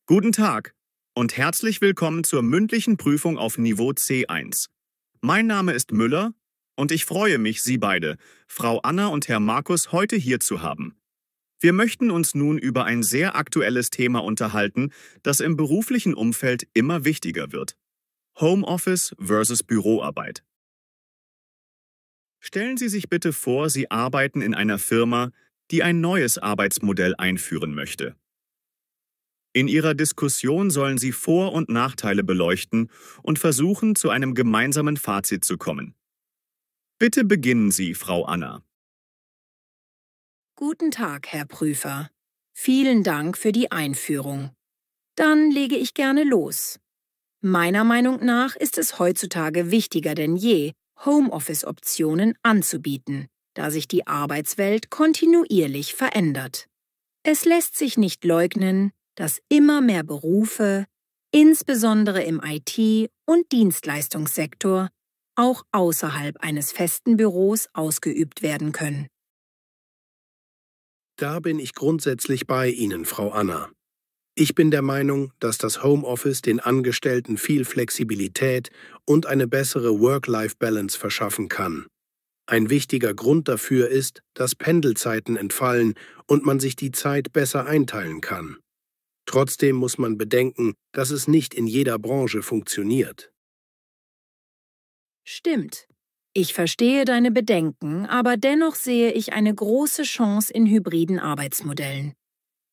Guten Tag und herzlich willkommen zur mündlichen Prüfung auf Niveau C1. Mein Name ist Müller und ich freue mich, Sie beide, Frau Anna und Herr Markus, heute hier zu haben. Wir möchten uns nun über ein sehr aktuelles Thema unterhalten, das im beruflichen Umfeld immer wichtiger wird. Homeoffice versus Büroarbeit. Stellen Sie sich bitte vor, Sie arbeiten in einer Firma, die ein neues Arbeitsmodell einführen möchte. In Ihrer Diskussion sollen Sie Vor- und Nachteile beleuchten und versuchen, zu einem gemeinsamen Fazit zu kommen. Bitte beginnen Sie, Frau Anna. Guten Tag, Herr Prüfer. Vielen Dank für die Einführung. Dann lege ich gerne los. Meiner Meinung nach ist es heutzutage wichtiger denn je, Homeoffice-Optionen anzubieten, da sich die Arbeitswelt kontinuierlich verändert. Es lässt sich nicht leugnen, dass immer mehr Berufe, insbesondere im IT- und Dienstleistungssektor, auch außerhalb eines festen Büros ausgeübt werden können. Da bin ich grundsätzlich bei Ihnen, Frau Anna. Ich bin der Meinung, dass das Homeoffice den Angestellten viel Flexibilität und eine bessere Work-Life-Balance verschaffen kann. Ein wichtiger Grund dafür ist, dass Pendelzeiten entfallen und man sich die Zeit besser einteilen kann. Trotzdem muss man bedenken, dass es nicht in jeder Branche funktioniert. Stimmt. Ich verstehe deine Bedenken, aber dennoch sehe ich eine große Chance in hybriden Arbeitsmodellen.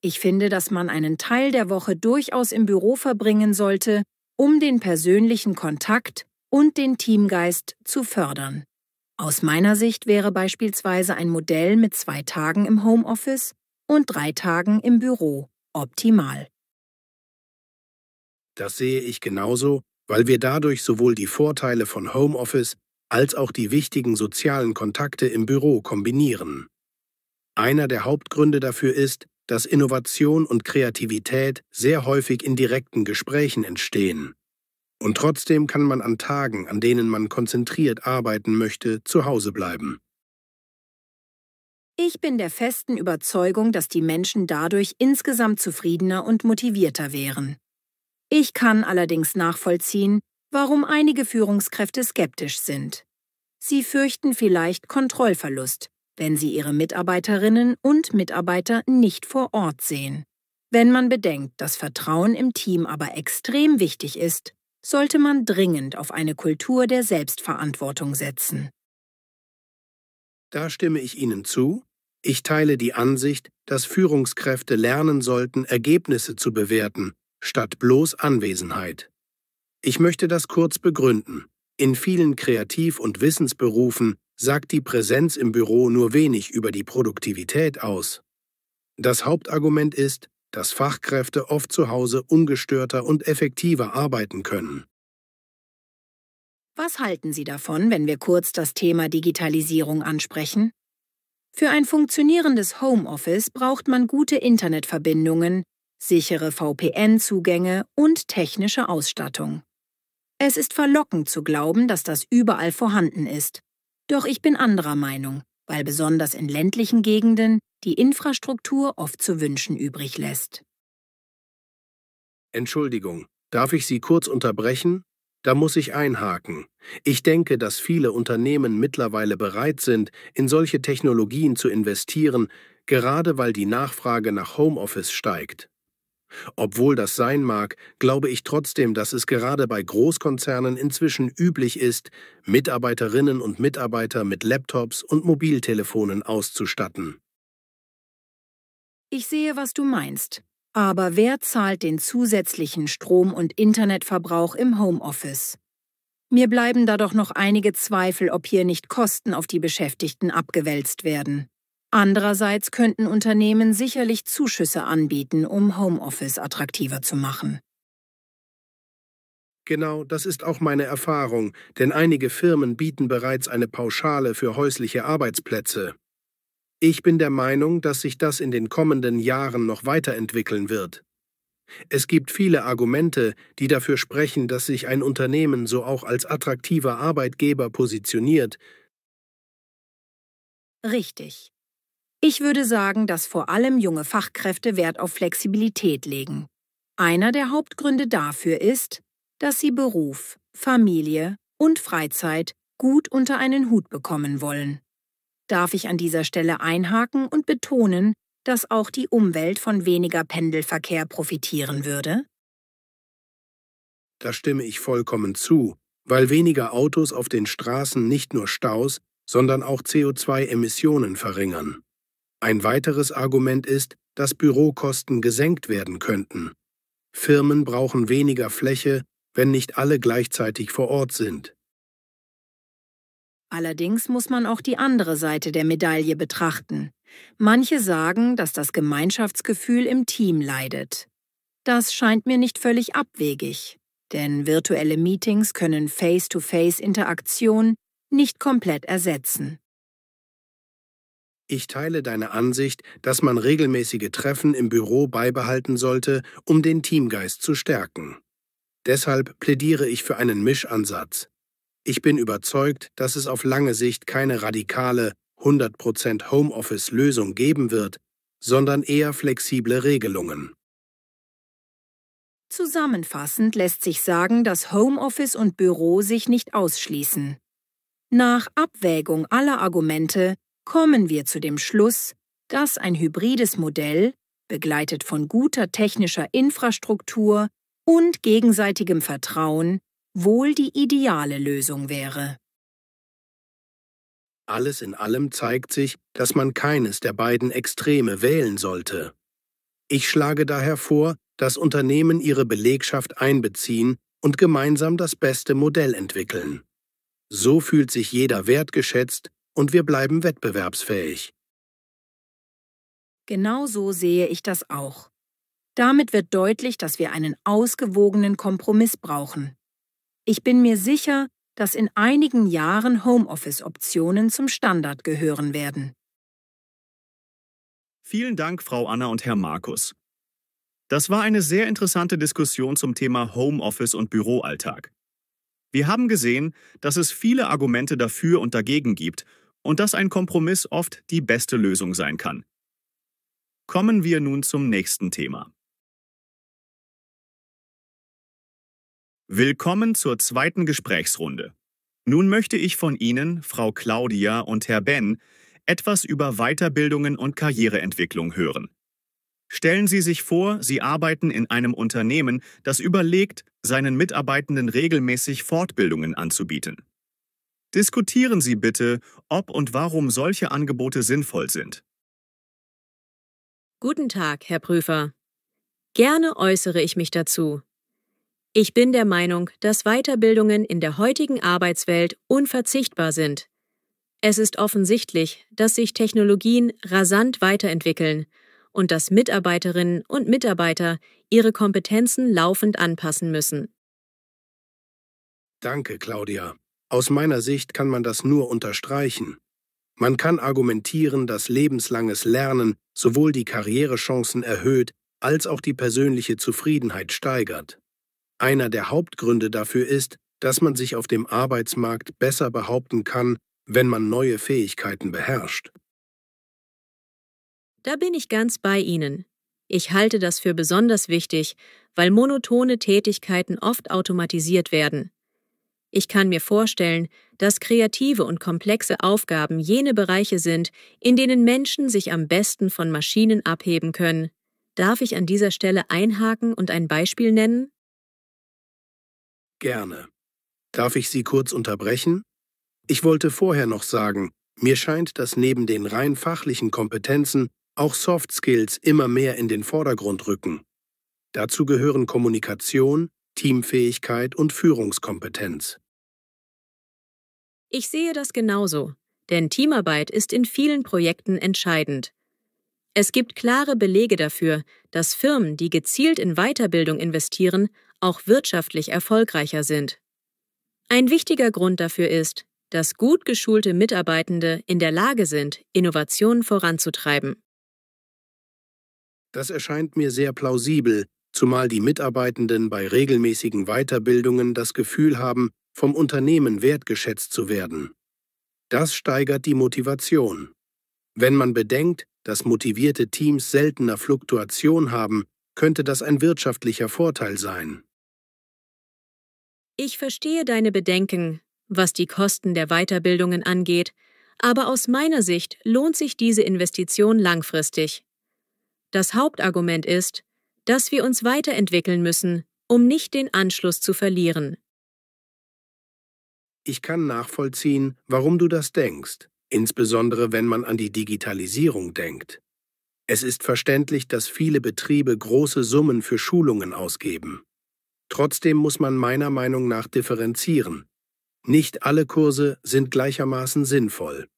Ich finde, dass man einen Teil der Woche durchaus im Büro verbringen sollte, um den persönlichen Kontakt und den Teamgeist zu fördern. Aus meiner Sicht wäre beispielsweise ein Modell mit 2 Tagen im Homeoffice und 3 Tagen im Büro optimal. Das sehe ich genauso, weil wir dadurch sowohl die Vorteile von Homeoffice als auch die wichtigen sozialen Kontakte im Büro kombinieren. Einer der Hauptgründe dafür ist, dass Innovation und Kreativität sehr häufig in direkten Gesprächen entstehen. Und trotzdem kann man an Tagen, an denen man konzentriert arbeiten möchte, zu Hause bleiben. Ich bin der festen Überzeugung, dass die Menschen dadurch insgesamt zufriedener und motivierter wären. Ich kann allerdings nachvollziehen, warum einige Führungskräfte skeptisch sind. Sie fürchten vielleicht Kontrollverlust, wenn sie ihre Mitarbeiterinnen und Mitarbeiter nicht vor Ort sehen. Wenn man bedenkt, dass Vertrauen im Team aber extrem wichtig ist, sollte man dringend auf eine Kultur der Selbstverantwortung setzen. Da stimme ich Ihnen zu. Ich teile die Ansicht, dass Führungskräfte lernen sollten, Ergebnisse zu bewerten, statt bloß Anwesenheit. Ich möchte das kurz begründen. In vielen Kreativ- und Wissensberufen sagt die Präsenz im Büro nur wenig über die Produktivität aus. Das Hauptargument ist, dass Fachkräfte oft zu Hause ungestörter und effektiver arbeiten können. Was halten Sie davon, wenn wir kurz das Thema Digitalisierung ansprechen? Für ein funktionierendes Homeoffice braucht man gute Internetverbindungen, sichere VPN-Zugänge und technische Ausstattung. Es ist verlockend zu glauben, dass das überall vorhanden ist. Doch ich bin anderer Meinung, weil besonders in ländlichen Gegenden die Infrastruktur oft zu wünschen übrig lässt. Entschuldigung, darf ich Sie kurz unterbrechen? Da muss ich einhaken. Ich denke, dass viele Unternehmen mittlerweile bereit sind, in solche Technologien zu investieren, gerade weil die Nachfrage nach Homeoffice steigt. Obwohl das sein mag, glaube ich trotzdem, dass es gerade bei Großkonzernen inzwischen üblich ist, Mitarbeiterinnen und Mitarbeiter mit Laptops und Mobiltelefonen auszustatten. Ich sehe, was du meinst. Aber wer zahlt den zusätzlichen Strom- und Internetverbrauch im Homeoffice? Mir bleiben da doch noch einige Zweifel, ob hier nicht Kosten auf die Beschäftigten abgewälzt werden. Andererseits könnten Unternehmen sicherlich Zuschüsse anbieten, um Homeoffice attraktiver zu machen. Genau, das ist auch meine Erfahrung, denn einige Firmen bieten bereits eine Pauschale für häusliche Arbeitsplätze. Ich bin der Meinung, dass sich das in den kommenden Jahren noch weiterentwickeln wird. Es gibt viele Argumente, die dafür sprechen, dass sich ein Unternehmen so auch als attraktiver Arbeitgeber positioniert. Richtig. Ich würde sagen, dass vor allem junge Fachkräfte Wert auf Flexibilität legen. Einer der Hauptgründe dafür ist, dass Sie Beruf, Familie und Freizeit gut unter einen Hut bekommen wollen. Darf ich an dieser Stelle einhaken und betonen, dass auch die Umwelt von weniger Pendelverkehr profitieren würde? Da stimme ich vollkommen zu, weil weniger Autos auf den Straßen nicht nur Staus, sondern auch CO2-Emissionen verringern. Ein weiteres Argument ist, dass Bürokosten gesenkt werden könnten. Firmen brauchen weniger Fläche, wenn nicht alle gleichzeitig vor Ort sind. Allerdings muss man auch die andere Seite der Medaille betrachten. Manche sagen, dass das Gemeinschaftsgefühl im Team leidet. Das scheint mir nicht völlig abwegig, denn virtuelle Meetings können Face-to-Face-Interaktion nicht komplett ersetzen. Ich teile deine Ansicht, dass man regelmäßige Treffen im Büro beibehalten sollte, um den Teamgeist zu stärken. Deshalb plädiere ich für einen Mischansatz. Ich bin überzeugt, dass es auf lange Sicht keine radikale 100% Homeoffice-Lösung geben wird, sondern eher flexible Regelungen. Zusammenfassend lässt sich sagen, dass Homeoffice und Büro sich nicht ausschließen. Nach Abwägung aller Argumente kommen wir zu dem Schluss, dass ein hybrides Modell, begleitet von guter technischer Infrastruktur und gegenseitigem Vertrauen, wohl die ideale Lösung wäre. Alles in allem zeigt sich, dass man keines der beiden Extreme wählen sollte. Ich schlage daher vor, dass Unternehmen ihre Belegschaft einbeziehen und gemeinsam das beste Modell entwickeln. So fühlt sich jeder wertgeschätzt und wir bleiben wettbewerbsfähig. Genau so sehe ich das auch. Damit wird deutlich, dass wir einen ausgewogenen Kompromiss brauchen. Ich bin mir sicher, dass in einigen Jahren Homeoffice-Optionen zum Standard gehören werden. Vielen Dank, Frau Anna und Herr Markus. Das war eine sehr interessante Diskussion zum Thema Homeoffice und Büroalltag. Wir haben gesehen, dass es viele Argumente dafür und dagegen gibt und dass ein Kompromiss oft die beste Lösung sein kann. Kommen wir nun zum nächsten Thema. Willkommen zur zweiten Gesprächsrunde. Nun möchte ich von Ihnen, Frau Claudia und Herr Ben, etwas über Weiterbildungen und Karriereentwicklung hören. Stellen Sie sich vor, Sie arbeiten in einem Unternehmen, das überlegt, seinen Mitarbeitenden regelmäßig Fortbildungen anzubieten. Diskutieren Sie bitte, ob und warum solche Angebote sinnvoll sind. Guten Tag, Herr Prüfer. Gerne äußere ich mich dazu. Ich bin der Meinung, dass Weiterbildungen in der heutigen Arbeitswelt unverzichtbar sind. Es ist offensichtlich, dass sich Technologien rasant weiterentwickeln und dass Mitarbeiterinnen und Mitarbeiter ihre Kompetenzen laufend anpassen müssen. Danke, Claudia. Aus meiner Sicht kann man das nur unterstreichen. Man kann argumentieren, dass lebenslanges Lernen sowohl die Karrierechancen erhöht, als auch die persönliche Zufriedenheit steigert. Einer der Hauptgründe dafür ist, dass man sich auf dem Arbeitsmarkt besser behaupten kann, wenn man neue Fähigkeiten beherrscht. Da bin ich ganz bei Ihnen. Ich halte das für besonders wichtig, weil monotone Tätigkeiten oft automatisiert werden. Ich kann mir vorstellen, dass kreative und komplexe Aufgaben jene Bereiche sind, in denen Menschen sich am besten von Maschinen abheben können. Darf ich an dieser Stelle einhaken und ein Beispiel nennen? Gerne. Darf ich Sie kurz unterbrechen? Ich wollte vorher noch sagen, mir scheint, dass neben den rein fachlichen Kompetenzen auch Soft Skills immer mehr in den Vordergrund rücken. Dazu gehören Kommunikation, Teamfähigkeit und Führungskompetenz. Ich sehe das genauso, denn Teamarbeit ist in vielen Projekten entscheidend. Es gibt klare Belege dafür, dass Firmen, die gezielt in Weiterbildung investieren, auch wirtschaftlich erfolgreicher sind. Ein wichtiger Grund dafür ist, dass gut geschulte Mitarbeitende in der Lage sind, Innovationen voranzutreiben. Das erscheint mir sehr plausibel, zumal die Mitarbeitenden bei regelmäßigen Weiterbildungen das Gefühl haben, vom Unternehmen wertgeschätzt zu werden. Das steigert die Motivation. Wenn man bedenkt, dass motivierte Teams seltener Fluktuation haben, könnte das ein wirtschaftlicher Vorteil sein. Ich verstehe deine Bedenken, was die Kosten der Weiterbildungen angeht, aber aus meiner Sicht lohnt sich diese Investition langfristig. Das Hauptargument ist, dass wir uns weiterentwickeln müssen, um nicht den Anschluss zu verlieren. Ich kann nachvollziehen, warum du das denkst, insbesondere wenn man an die Digitalisierung denkt. Es ist verständlich, dass viele Betriebe große Summen für Schulungen ausgeben. Trotzdem muss man meiner Meinung nach differenzieren. Nicht alle Kurse sind gleichermaßen sinnvoll.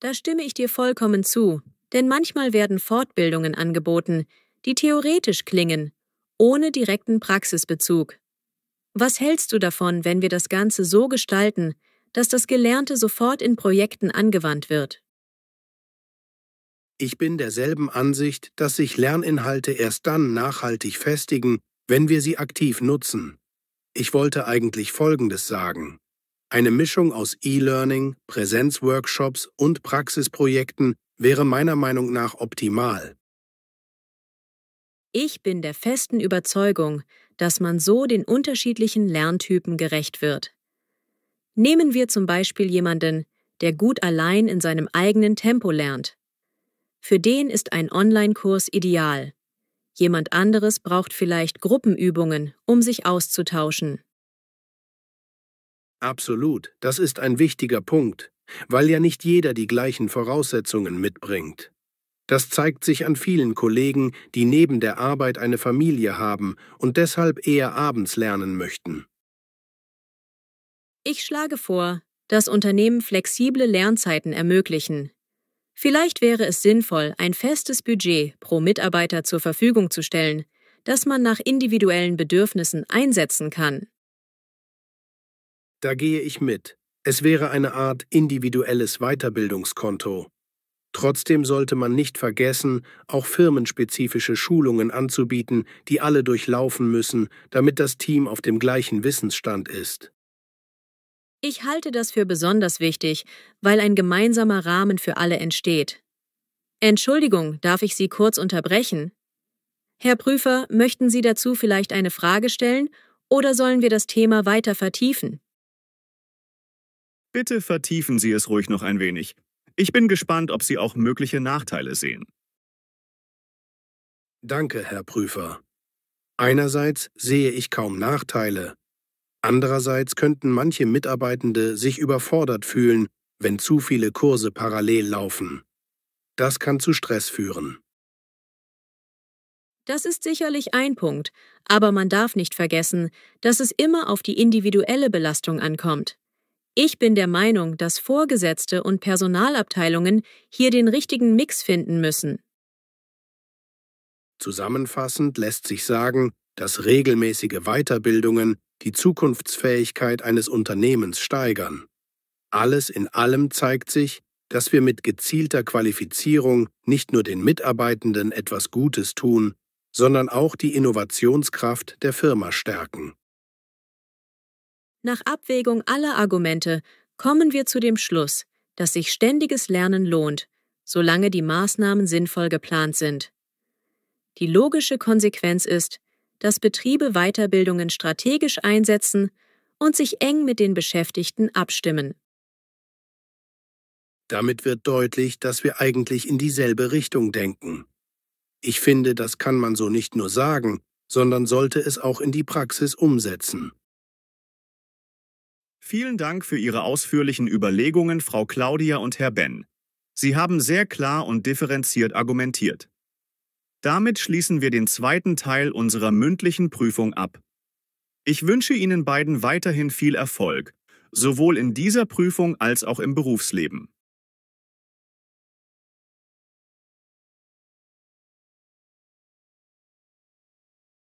Da stimme ich dir vollkommen zu, denn manchmal werden Fortbildungen angeboten, die theoretisch klingen, ohne direkten Praxisbezug. Was hältst du davon, wenn wir das Ganze so gestalten, dass das Gelernte sofort in Projekten angewandt wird? Ich bin derselben Ansicht, dass sich Lerninhalte erst dann nachhaltig festigen, wenn wir sie aktiv nutzen. Ich wollte eigentlich Folgendes sagen. Eine Mischung aus E-Learning, Präsenzworkshops und Praxisprojekten wäre meiner Meinung nach optimal. Ich bin der festen Überzeugung, dass man so den unterschiedlichen Lerntypen gerecht wird. Nehmen wir zum Beispiel jemanden, der gut allein in seinem eigenen Tempo lernt. Für den ist ein Online-Kurs ideal. Jemand anderes braucht vielleicht Gruppenübungen, um sich auszutauschen. Absolut, das ist ein wichtiger Punkt, weil ja nicht jeder die gleichen Voraussetzungen mitbringt. Das zeigt sich an vielen Kollegen, die neben der Arbeit eine Familie haben und deshalb eher abends lernen möchten. Ich schlage vor, dass Unternehmen flexible Lernzeiten ermöglichen. Vielleicht wäre es sinnvoll, ein festes Budget pro Mitarbeiter zur Verfügung zu stellen, das man nach individuellen Bedürfnissen einsetzen kann. Da gehe ich mit. Es wäre eine Art individuelles Weiterbildungskonto. Trotzdem sollte man nicht vergessen, auch firmenspezifische Schulungen anzubieten, die alle durchlaufen müssen, damit das Team auf dem gleichen Wissensstand ist. Ich halte das für besonders wichtig, weil ein gemeinsamer Rahmen für alle entsteht. Entschuldigung, darf ich Sie kurz unterbrechen? Herr Prüfer, möchten Sie dazu vielleicht eine Frage stellen oder sollen wir das Thema weiter vertiefen? Bitte vertiefen Sie es ruhig noch ein wenig. Ich bin gespannt, ob Sie auch mögliche Nachteile sehen. Danke, Herr Prüfer. Einerseits sehe ich kaum Nachteile. Andererseits könnten manche Mitarbeitende sich überfordert fühlen, wenn zu viele Kurse parallel laufen. Das kann zu Stress führen. Das ist sicherlich ein Punkt, aber man darf nicht vergessen, dass es immer auf die individuelle Belastung ankommt. Ich bin der Meinung, dass Vorgesetzte und Personalabteilungen hier den richtigen Mix finden müssen. Zusammenfassend lässt sich sagen, dass regelmäßige Weiterbildungen die Zukunftsfähigkeit eines Unternehmens steigern. Alles in allem zeigt sich, dass wir mit gezielter Qualifizierung nicht nur den Mitarbeitenden etwas Gutes tun, sondern auch die Innovationskraft der Firma stärken. Nach Abwägung aller Argumente kommen wir zu dem Schluss, dass sich ständiges Lernen lohnt, solange die Maßnahmen sinnvoll geplant sind. Die logische Konsequenz ist, dass Betriebe Weiterbildungen strategisch einsetzen und sich eng mit den Beschäftigten abstimmen. Damit wird deutlich, dass wir eigentlich in dieselbe Richtung denken. Ich finde, das kann man so nicht nur sagen, sondern sollte es auch in die Praxis umsetzen. Vielen Dank für Ihre ausführlichen Überlegungen, Frau Claudia und Herr Ben. Sie haben sehr klar und differenziert argumentiert. Damit schließen wir den zweiten Teil unserer mündlichen Prüfung ab. Ich wünsche Ihnen beiden weiterhin viel Erfolg, sowohl in dieser Prüfung als auch im Berufsleben.